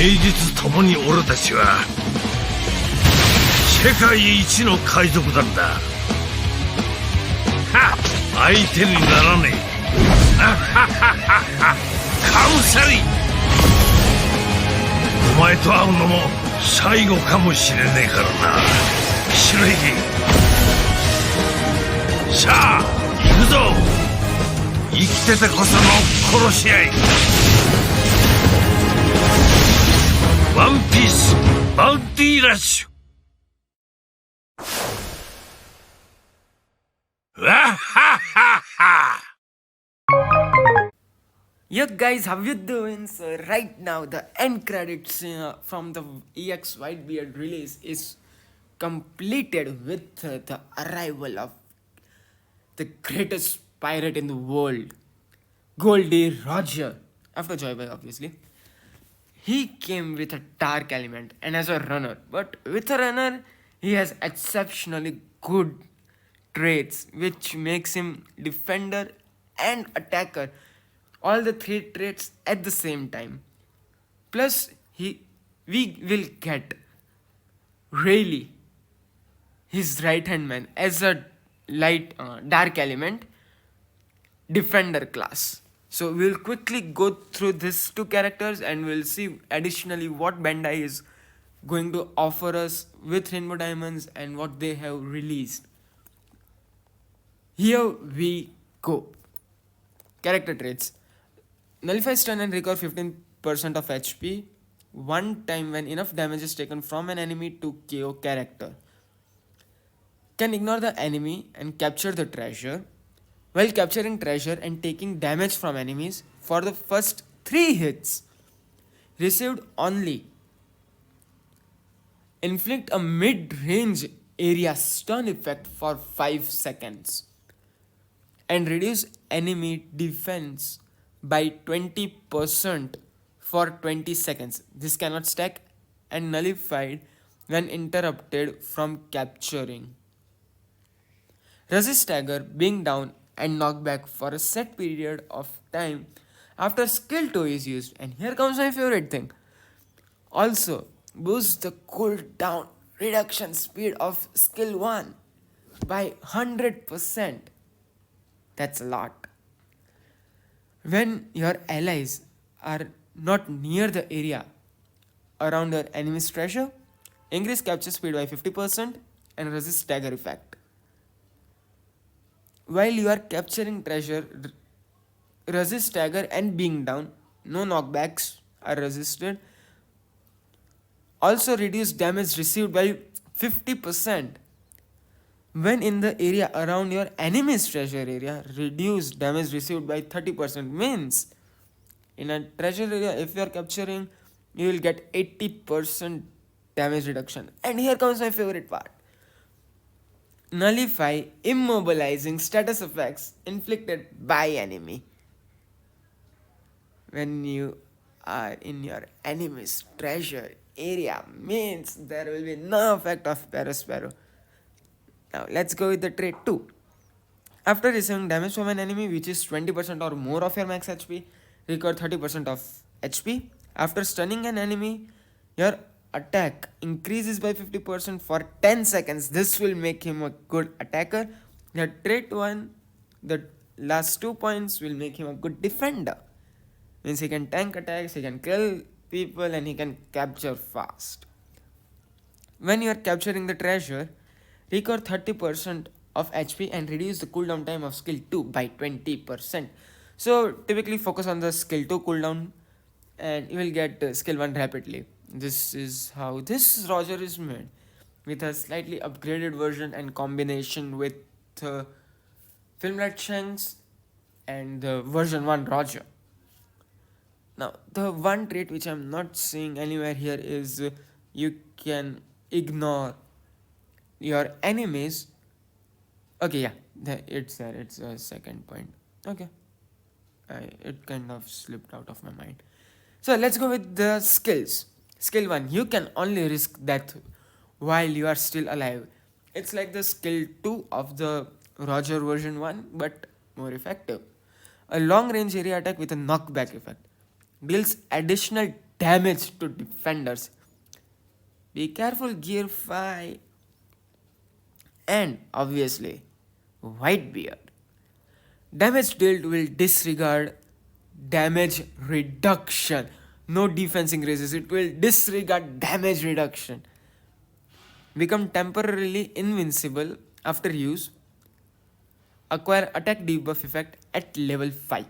名実ともに俺たちは世界一の海賊団だ。はっ、相手にならねえ。あはははは、カムサリ。お前と会うのも最後かもしれねえからな、白ひげ。さあ行くぞ、生きててこその殺し合い。ワンピースバウンティーラッシュ。わっはっはっは。Yo guys, how you doing? So right now the end credits from the EX Whitebeard release is completed with the arrival of the greatest pirate in the world, Goldie Roger, after Joy Boy obviously. He came with a dark element and as a runner, but with a runner he has exceptionally good traits which makes him defender and attacker, all the three traits at the same time. Plus we will get Rayleigh, his right hand man, as a dark element defender class. So we'll quickly go through these two characters and we'll see additionally what Bandai is going to offer us with Rainbow Diamonds and what they have released. Here we go. Character traits. Nullify stun and recover 15% of HP one time when enough damage is taken from an enemy to KO character. Can ignore the enemy and capture the treasure. While capturing treasure and taking damage from enemies for the first 3 hits received only. Inflict a mid-range area stun effect for 5 seconds and reduce enemy defense by 20% for 20 seconds. This cannot stack and nullified when interrupted from capturing. Resist stagger, being down and knockback for a set period of time after skill 2 is used. And here comes my favorite thing. Also boost the cooldown reduction speed of skill 1 by 100%. That's a lot. When your allies are not near the area around your enemy's treasure, increase capture speed by 50% and resist stagger effect. While you are capturing treasure, resist stagger and being down. No knockbacks are resisted. Also reduce damage received by 50%. When in the area around your enemy's treasure area, reduce damage received by 30%. Means in a treasure area, if you are capturing, you will get 80% damage reduction. And here comes my favorite part. Nullify immobilizing status effects inflicted by enemy. When you are in your enemy's treasure area, means there will be no effect of Sparrow. Now let's go with the trait 2. After receiving damage from an enemy which is 20% or more of your max HP, recover 30% of HP. After stunning an enemy, your attack increases by 50% for 10 seconds. This will make him a good attacker. The trait 1, the last 2 points will make him a good defender. Means he can tank attacks, he can kill people and he can capture fast. When you are capturing the treasure, recover 30% of HP and reduce the cooldown time of skill 2 by 20%. So typically focus on the skill 2 cooldown and you will get skill 1 rapidly. This is how this Roger is made, with a slightly upgraded version and combination with Film Red Shanks and the version 1 Roger. Now the one trait which I'm not seeing anywhere here is you can ignore your enemies. Okay, yeah, it's there. It's a second point. Okay, it kind of slipped out of my mind. So let's go with the skills. Skill 1, you can only risk death while you are still alive. It's like the skill 2 of the Roger version 1 but more effective. A long range area attack with a knockback effect. Deals additional damage to defenders. Be careful, Gear 5. And obviously, Whitebeard. Damage dealt will disregard damage reduction. No defense increases, it will disregard damage reduction. Become temporarily invincible after use. Acquire attack debuff effect at level 5.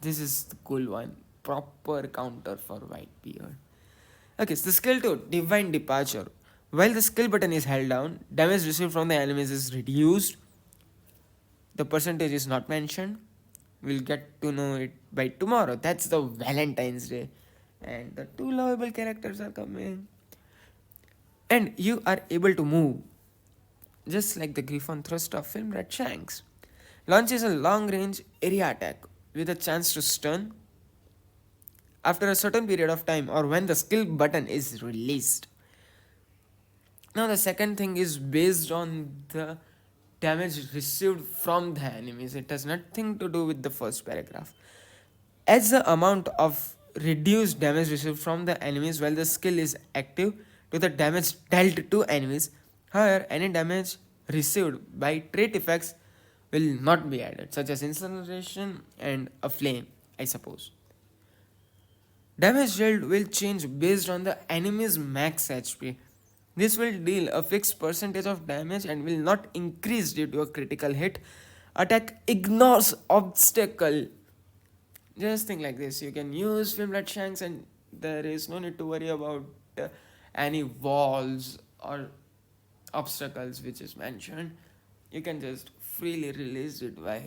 This is the cool one. Proper counter for Whitebeard. Okay, so the skill 2, Divine Departure. While the skill button is held down, damage received from the enemies is reduced. The percentage is not mentioned. We'll get to know it by tomorrow. That's the Valentine's Day. And the two lovable characters are coming. And you are able to move, just like the Griffon thrust of Film Red Shanks. Launches a long range area attack with a chance to stun after a certain period of time or when the skill button is released. Now, the second thing is based on the damage received from the enemies. It has nothing to do with the first paragraph. As the amount of reduced damage received from the enemies while the skill is active to the damage dealt to enemies, however, any damage received by trait effects will not be added, such as incineration and a flame, I suppose. Damage dealt will change based on the enemy's max HP. This will deal a fixed percentage of damage and will not increase due to a critical hit. Attack ignores obstacle. Just think like this. You can use Filmlet Shanks and there is no need to worry about any walls or obstacles which is mentioned. You can just freely release it while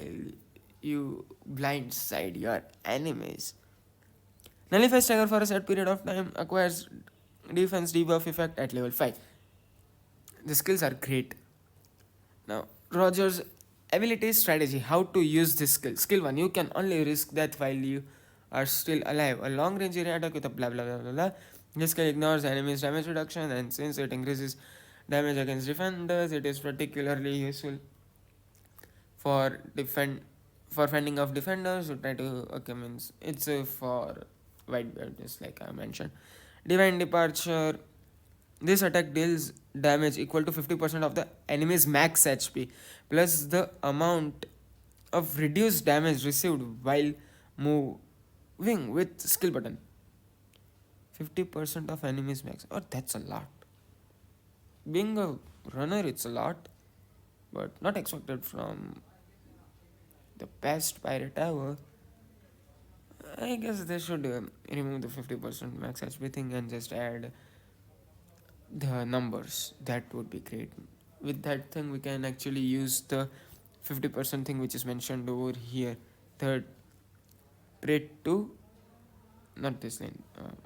you blindside your enemies. Nullify Stagger for a set period of time, acquires defense debuff effect at level 5. The skills are great. Now, Roger's ability strategy, how to use this skill. Skill 1, you can only risk death while you are still alive. A long range area attack with a blah blah blah blah blah. This skill ignores enemies' damage reduction, and since it increases damage against defenders, it is particularly useful for fending off defenders who try to means it's for Whitebeard, just like I mentioned. Divine Departure. This attack deals damage equal to 50% of the enemy's max HP plus the amount of reduced damage received while moving with skill button. 50% of enemy's max. Oh, that's a lot. Being a runner, it's a lot, but not expected from the best pirate ever. I guess they should remove the 50% max HP thing and just add the numbers. That would be great. With that thing, we can actually use the 50% thing which is mentioned over here. Third, trait 2, not this line,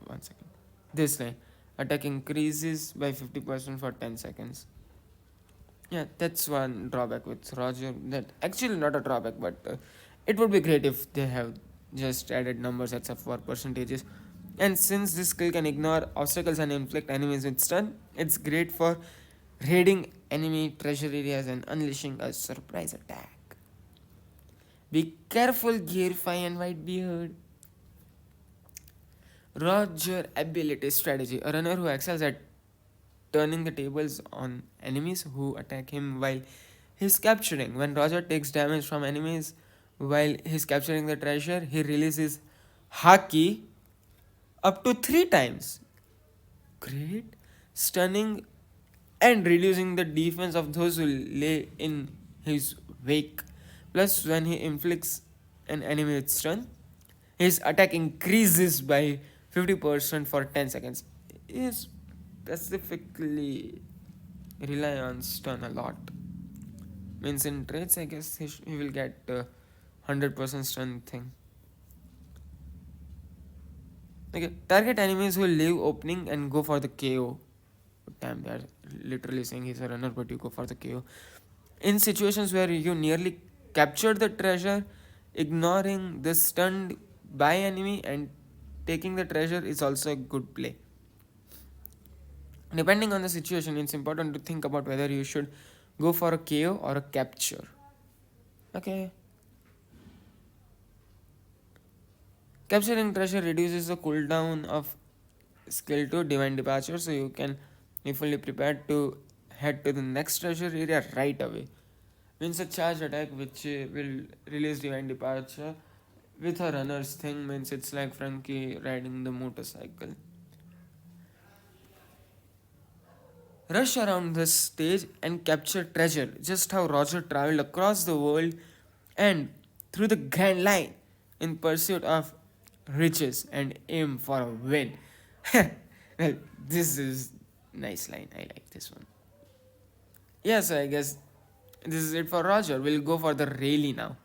one second. This line, attack increases by 50% for 10 seconds. Yeah, that's one drawback with Roger. That actually not a drawback, but it would be great if they have just added numbers except for percentages. And since this skill can ignore obstacles and inflict enemies with stun, it's great for raiding enemy treasure areas and unleashing a surprise attack. Be careful, Gear 5 and Whitebeard. Roger ability strategy. A runner who excels at turning the tables on enemies who attack him while he's capturing. When Roger takes damage from enemies while he's capturing the treasure, he releases Haki up to 3 times. Great. Stunning and reducing the defense of those who lay in his wake. Plus, when he inflicts an enemy with stun, his attack increases by 50% for 10 seconds. He specifically rely on stun a lot. Means in traits, I guess he will get 100% stun thing. Okay, target enemies who leave opening and go for the KO. Damn, they are literally saying he's a runner, but you go for the KO. In situations where you nearly captured the treasure, ignoring the stunned by enemy and taking the treasure is also a good play. Depending on the situation, it's important to think about whether you should go for a KO or a capture. Okay. Capturing treasure reduces the cooldown of skill 2 divine departure, so you can be fully prepared to head to the next treasure area right away. Means a charge attack which will release divine departure with a runner's thing, means it's like Frankie riding the motorcycle. Rush around this stage and capture treasure, just how Roger traveled across the world and through the Grand Line in pursuit of riches and aim for a win. Well, this is nice line. I like this one. Yeah, so I guess this is it for Roger. We'll go for the Rayleigh now.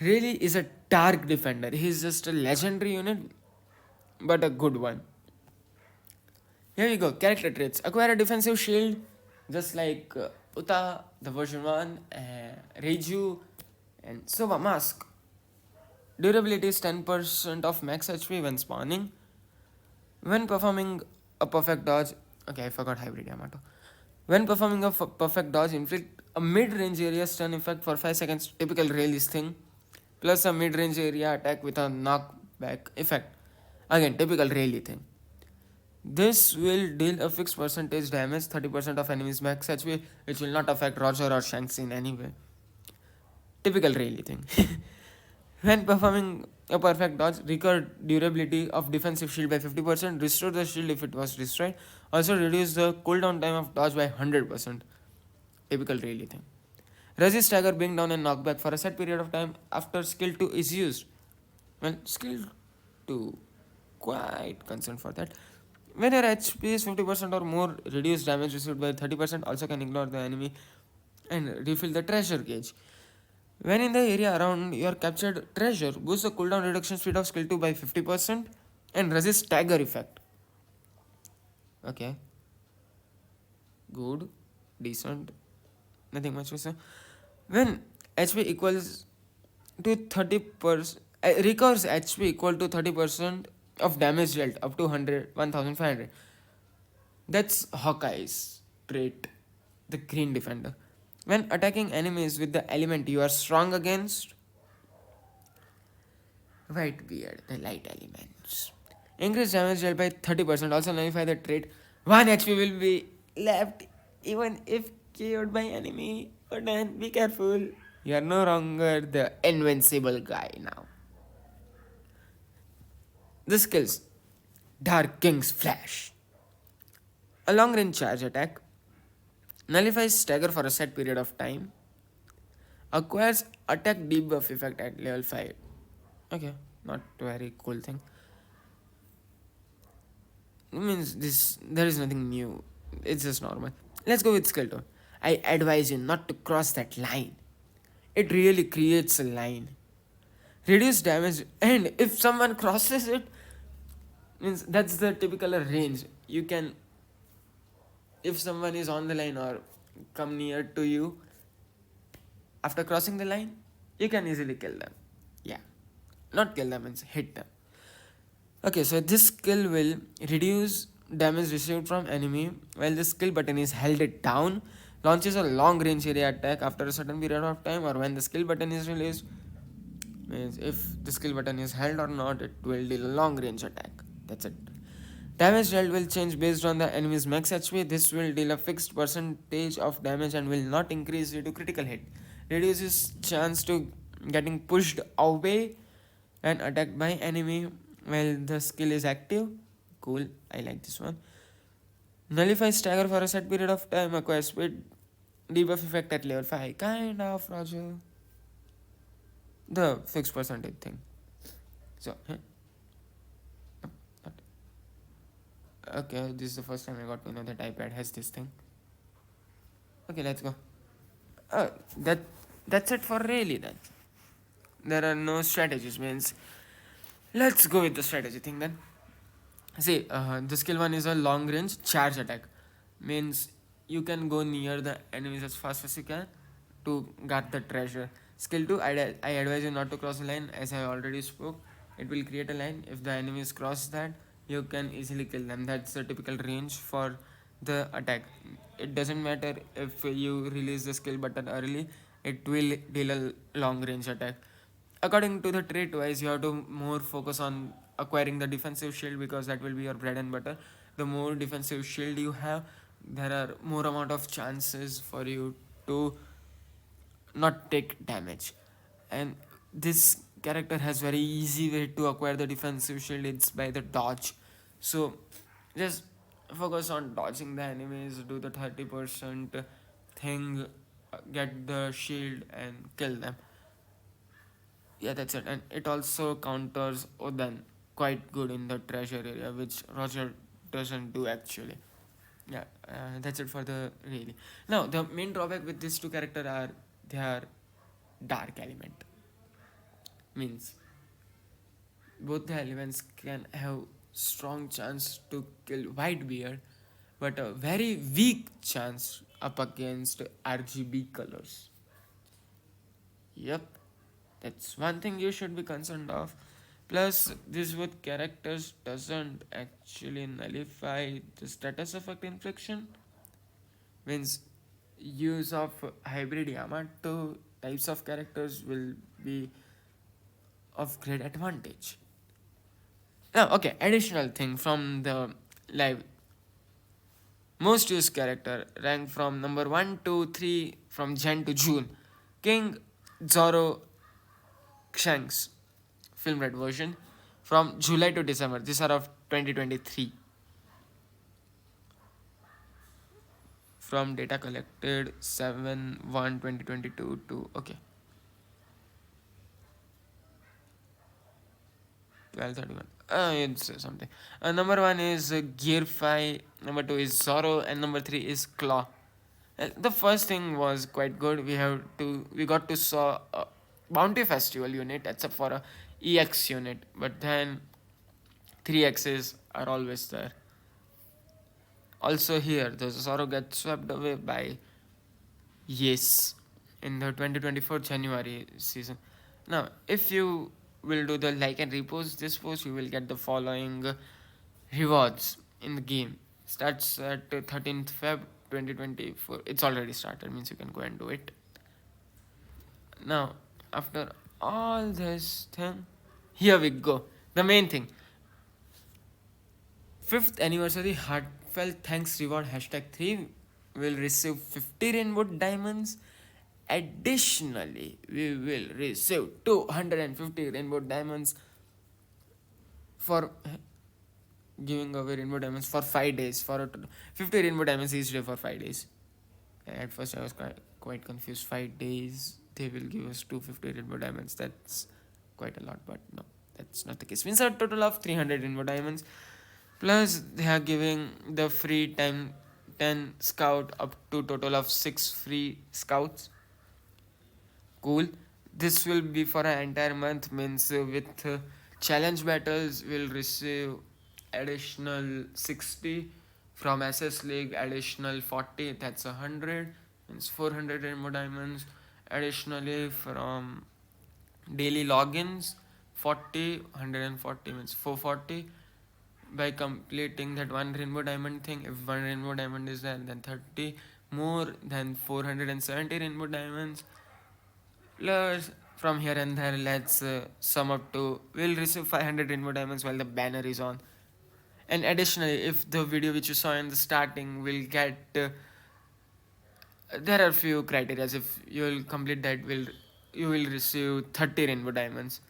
Rayleigh is a dark defender. He's just a legendary unit, but a good one. Here we go. Character traits. Acquire a defensive shield, just like Uta, the version 1, Reiju, and Sova Mask. Durability is 10% of max HP when spawning. When performing a perfect dodge, okay, I forgot hybrid Yamato. When performing a perfect dodge, inflict a mid-range area stun effect for 5 seconds, typical Rayleigh's thing, plus a mid-range area attack with a knockback effect. Again, typical Rayleigh thing. This will deal a fixed percentage damage, 30% of enemies max HP, which will not affect Roger or Shanks in any way. Typical Rayleigh thing. When performing a perfect dodge, recover durability of defensive shield by 50%, restore the shield if it was destroyed, also reduce the cooldown time of dodge by 100%. Typical Rayleigh thing. Resist stagger, bring down and knockback for a set period of time after skill 2 is used. Well, skill 2, quite concerned for that. When your HP is 50% or more, reduce damage received by 30%, also can ignore the enemy and refill the treasure gauge. When in the area around your captured treasure, boost the cooldown reduction speed of skill 2 by 50% and resist stagger effect. Okay. Good. Decent. Nothing much to say. When HP equals to 30%, recovers HP equal to 30% of damage dealt up to 1500. That's Hawkeye's trait, the green defender. When attacking enemies with the element you are strong against, Whitebeard, the light elements. Increase damage dealt by 30%. Also nullify the trait. 1 HP will be left even if KO'd by enemy. But then be careful. You are no longer the invincible guy now. The skills. Dark King's Flash. A long range charge attack. Nullifies stagger for a set period of time. Acquires attack debuff effect at level 5. Okay, not a very cool thing. It means this there is nothing new. It's just normal. Let's go with skill 2. I advise you not to cross that line. It really creates a line. Reduce damage, and if someone crosses it, means that's the typical range. You can, if someone is on the line or come near to you after crossing the line, you can easily kill them. Yeah, not kill them, means hit them. Okay, so this skill will reduce damage received from enemy while the skill button is held it down. Launches a long range area attack after a certain period of time, or when the skill button is released. Means if the skill button is held or not, it will deal a long range attack. That's it. Damage dealt will change based on the enemy's max HP. This will deal a fixed percentage of damage and will not increase due to critical hit. Reduces chance to getting pushed away and attacked by enemy while the skill is active. Cool, I like this one. Nullifies stagger for a set period of time. Acquires speed debuff effect at level 5. Kind of, Roger. The fixed percentage thing. So, okay, this is the first time I got to know that iPad has this thing. Okay, let's go. That's it for Rayleigh then. There are no strategies, means let's go with the strategy thing then. See, the skill 1 is a long range charge attack. Means you can go near the enemies as fast as you can to get the treasure. Skill 2, I advise you not to cross the line, as I already spoke. It will create a line. If the enemies cross that, you can easily kill them. That's the typical range for the attack. It doesn't matter if you release the skill button early, it will deal a long range attack. according to the trait wise, you have to more focus on acquiring the defensive shield, because that will be your bread and butter. The more defensive shield you have, there are more amount of chances for you to not take damage. And this character has very easy way to acquire the defensive shield. It's by the dodge. So just focus on dodging the enemies, do the 30% thing, get the shield and kill them. Yeah, that's it. And it also counters Odan quite good in the treasure area, which Roger doesn't do actually. Yeah, that's it for the really. Now the main drawback with these two characters are they are dark element. Means both the elements can have strong chance to kill Whitebeard, but a very weak chance up against RGB colors. Yep, that's one thing you should be concerned of. Plus, this with characters doesn't actually nullify the status effect infliction. Means use of hybrid Yamato types of characters will be of great advantage. Now, okay, additional thing from the live. Most used character rank from number 1 to 3 from Jan to June. King Zoro Shanks film red version from July to December. These are of 2023. From data collected 7/1/2022 to okay 12/31. It's something. Number 1 is Gear 5, number 2 is Zoro, and number 3 is Claw. The first thing was quite good. We got to saw a Bounty Festival unit except for a EX unit, but then 3Xs are always there. Also here, the Zoro gets swept away by Yes in the 2024 January season. Now, if you will do the like and repost this post, you will get the following rewards in the game. Starts at 13th Feb 2024. It's already started, means you can go and do it. Now, after all this thing, here we go. The main thing. 5th anniversary heartfelt thanks reward #3 will receive 50 rainbow diamonds. Additionally, we will receive 250 rainbow diamonds for giving away rainbow diamonds for 5 days. For 50 rainbow diamonds each day for 5 days. At first, I was quite confused. 5 days, they will give us 250 rainbow diamonds. That's quite a lot, but no, that's not the case. Means a total of 300 rainbow diamonds. Plus, they are giving the free time 10 scout up to total of 6 free scouts. Cool. This will be for an entire month. Means with challenge battles, we'll receive additional 60. From SS League, additional 40. That's 100. Means 400 rainbow diamonds. Additionally, from daily logins, 40. 140 means 440. By completing that one rainbow diamond thing, if one rainbow diamond is there, then 30 more than 470 rainbow diamonds. Plus, from here and there, let's sum up to we'll receive 500 rainbow diamonds while the banner is on. And additionally, if the video which you saw in the starting will get there are few criteria. If you will complete that, you will receive 30 rainbow diamonds.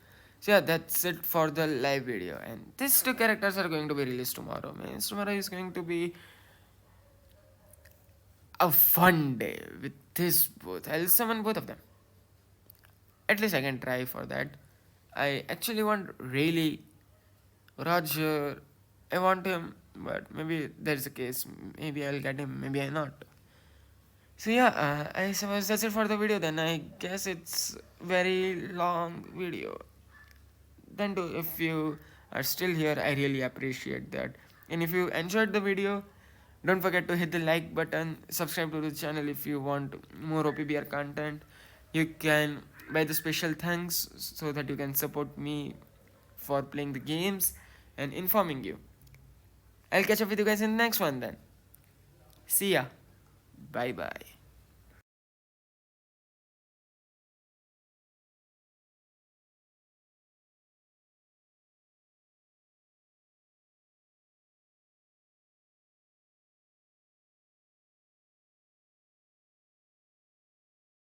So yeah, that's it for the live video. And these two characters are going to be released tomorrow. Means tomorrow is going to be a fun day with this both. I'll summon both of them. At least I can try for that. I actually want Rayleigh, Roger. I want him, but maybe there's a case. Maybe I'll get him, maybe I not. So yeah, I suppose that's it for the video then. I guess it's very long video. Then too, if you are still here, I really appreciate that. And if you enjoyed the video, don't forget to hit the like button, subscribe to the channel if you want more OPBR content. You can buy the special thanks so that you can support me for playing the games and informing you. I'll catch up with you guys in the next one then. See ya. Bye bye.